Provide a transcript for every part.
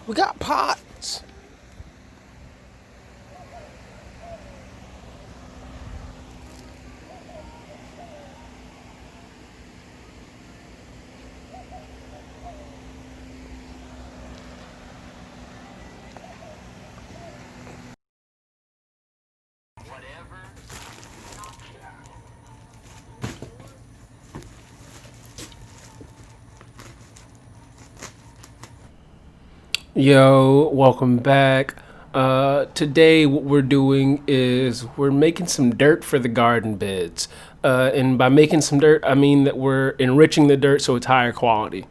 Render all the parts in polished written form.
We got pots. Yo, welcome back. Today, what we're doing is we're making some dirt for the garden beds. And by making some dirt, I mean that we're enriching the dirt so it's higher quality.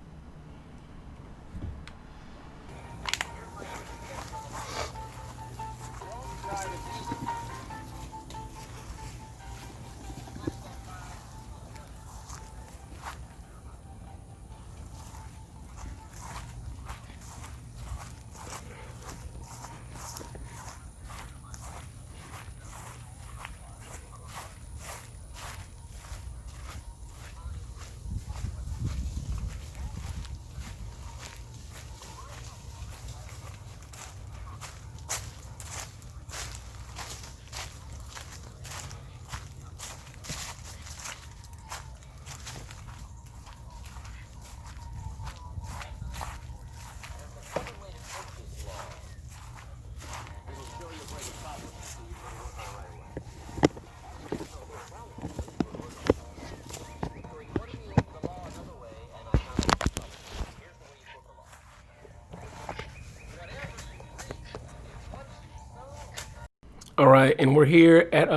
All right, and we're here at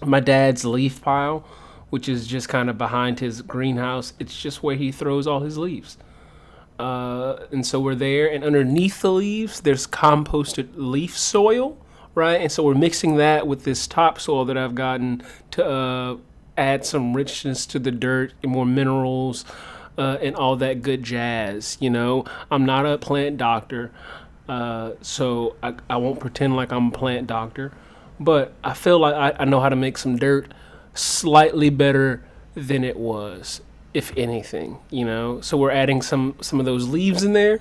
my dad's leaf pile, which is just kind of behind his greenhouse. It's just where he throws all his leaves. And so we're there, and underneath the leaves, there's composted leaf soil, right? And so we're mixing that with this topsoil that I've gotten to add some richness to the dirt and more minerals and all that good jazz. I'm not a plant doctor, so I won't pretend like I'm a plant doctor, but I feel like I know how to make some dirt slightly better than it was, if anything. So we're adding some of those leaves in there,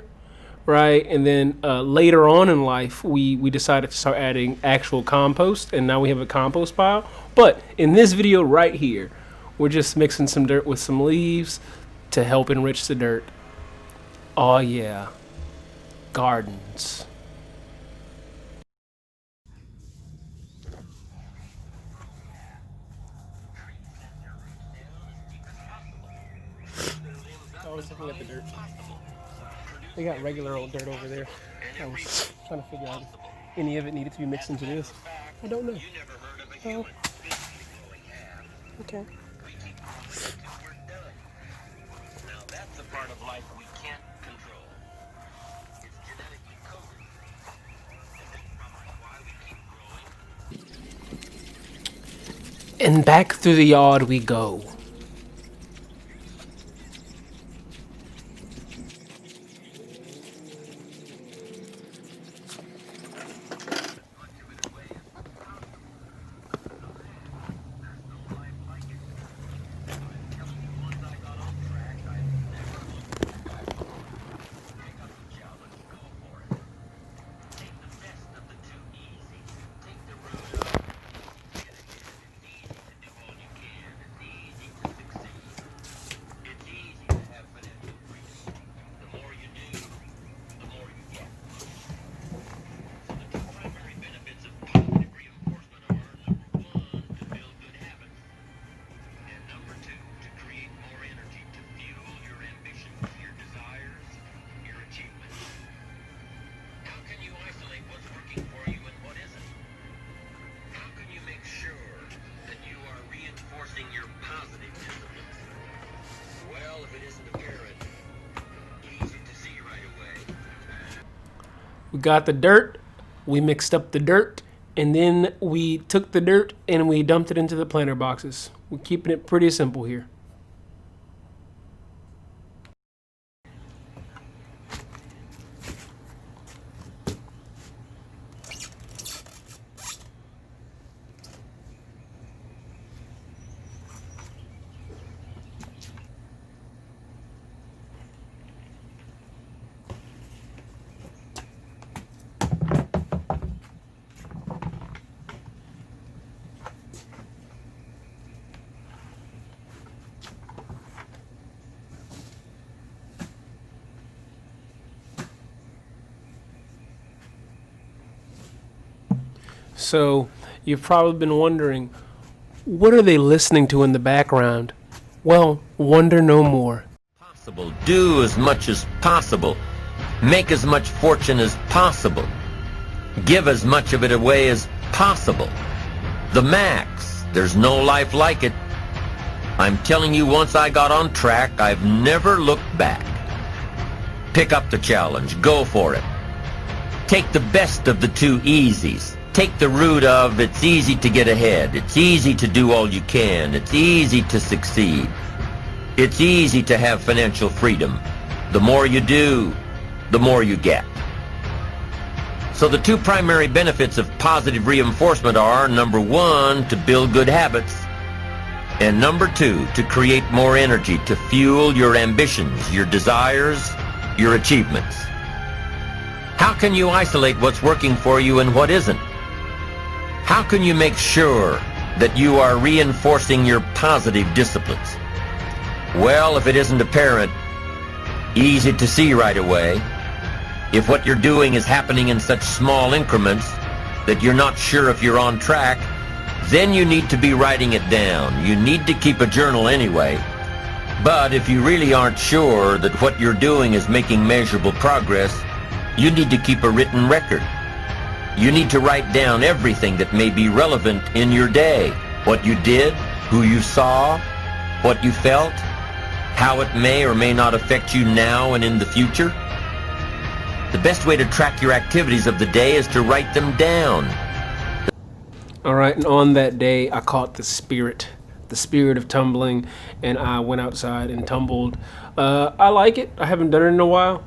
right? And then later on in life, we decided to start adding actual compost, and now we have a compost pile. But in this video right here, we're just mixing some dirt with some leaves to help enrich the dirt. Oh yeah, gardens. I was looking at the dirt. They got regular old dirt over there. I was trying to figure out if any of it needed to be mixed into this. I don't know. Oh, okay. And back through the yard we go. We got the dirt, we mixed up the dirt, and then we took the dirt and we dumped it into the planter boxes. We're keeping it pretty simple here. So you've probably been wondering, what are they listening to in the background? Well, wonder no more. Possible. Do as much as possible. Make as much fortune as possible. Give as much of it away as possible. The max. There's no life like it. I'm telling you, once I got on track, I've never looked back. Pick up the challenge. Go for it. Take the best of the two easies. Take the route of it's easy to get ahead. It's easy to do all you can. It's easy to succeed. It's easy to have financial freedom. The more you do, the more you get. So the two primary benefits of positive reinforcement are, number one, to build good habits, and number two, to create more energy to fuel your ambitions, your desires, your achievements. How can you isolate what's working for you and what isn't? How can you make sure that you are reinforcing your positive disciplines? Well, if it isn't apparent, easy to see right away, if what you're doing is happening in such small increments that you're not sure if you're on track, then you need to be writing it down. You need to keep a journal anyway. But if you really aren't sure that what you're doing is making measurable progress, you need to keep a written record. You need to write down everything that may be relevant in your day. What you did, who you saw, what you felt, how it may or may not affect you now and in the future. The best way to track your activities of the day is to write them down. All right, and on that day, I caught the spirit of tumbling, and I went outside and tumbled. I like it. I haven't done it in a while,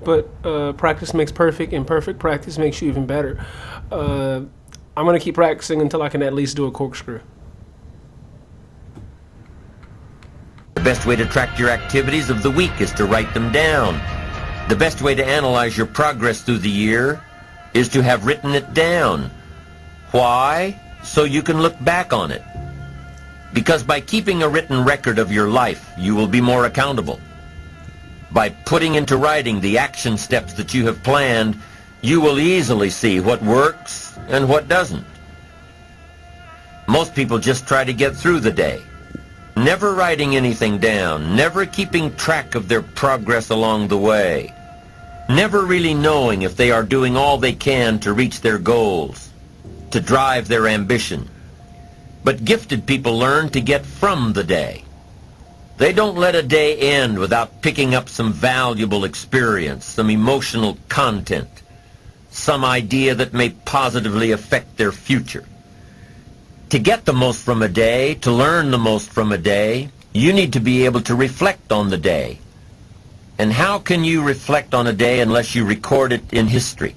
but practice makes perfect, and perfect practice makes you even better. I'm going to keep practicing until I can at least do a corkscrew. The best way to track your activities of the week is to write them down. The best way to analyze your progress through the year is to have written it down. Why? So you can look back on it. Because by keeping a written record of your life, you will be more accountable. By putting into writing the action steps that you have planned, you will easily see what works and what doesn't. Most people just try to get through the day, never writing anything down, never keeping track of their progress along the way, never really knowing if they are doing all they can to reach their goals, to drive their ambition. But gifted people learn to get from the day. They don't let a day end without picking up some valuable experience, some emotional content, some idea that may positively affect their future. To get the most from a day, to learn the most from a day, you need to be able to reflect on the day. And how can you reflect on a day unless you record it in history?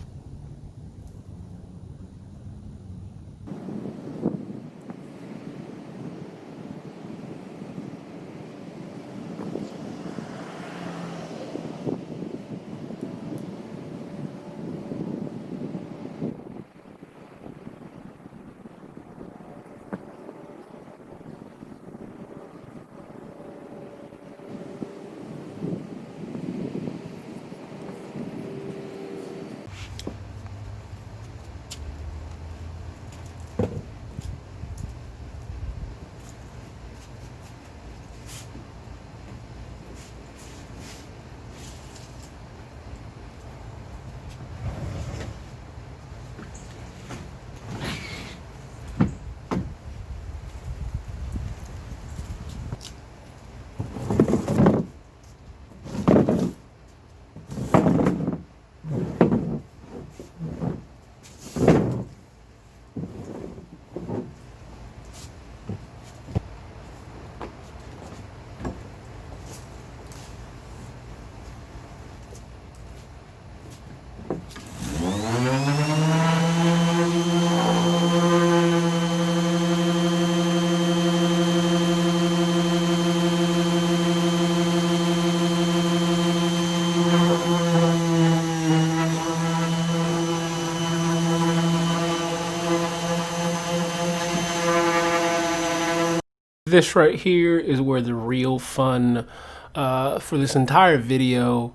This right here is where the real fun for this entire video,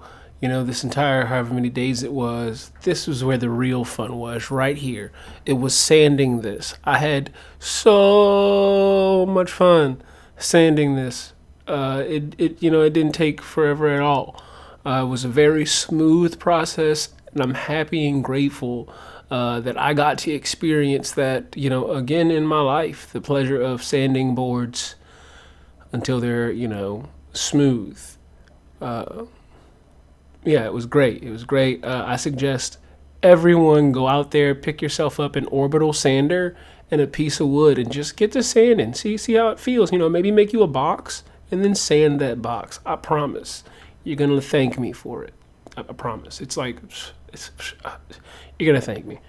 this entire however many days it was, this was where the real fun was, right here. It was sanding this. I had so much fun sanding this. It didn't take forever at all. It was a very smooth process, and I'm happy and grateful that I got to experience that, again in my life, the pleasure of sanding boards until they're, smooth. Yeah, it was great. It was great. I suggest everyone go out there, pick yourself up an orbital sander and a piece of wood, and just get to sanding. See how it feels. Maybe make you a box and then sand that box. I promise you're gonna thank me for it. I promise. You're gonna thank me.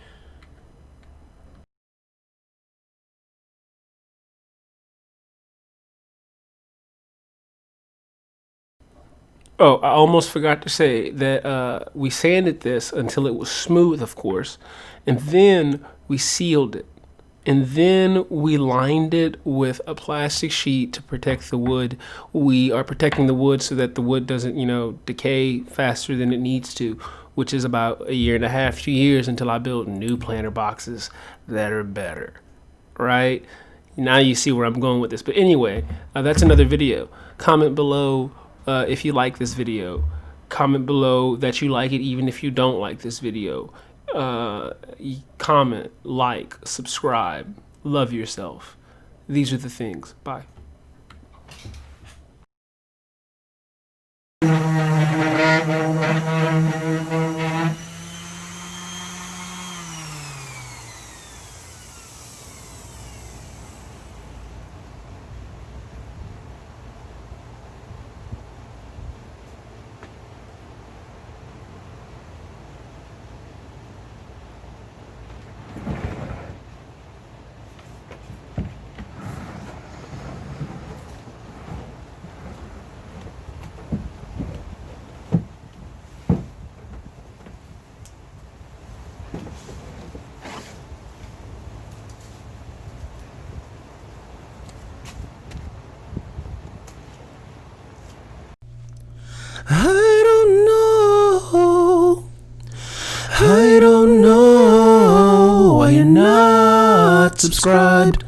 Oh, I almost forgot to say that we sanded this until it was smooth, of course, and then we sealed it. And then we lined it with a plastic sheet to protect the wood. We are protecting the wood so that the wood doesn't, decay faster than it needs to, which is about a year and a half, 2 years until I build new planter boxes that are better, right? Now you see where I'm going with this. But anyway, that's another video. Comment below if you like this video. Comment below that you like it even if you don't like this video. Comment, like, subscribe, love yourself. These are the things. Bye. I don't know why you're not subscribed.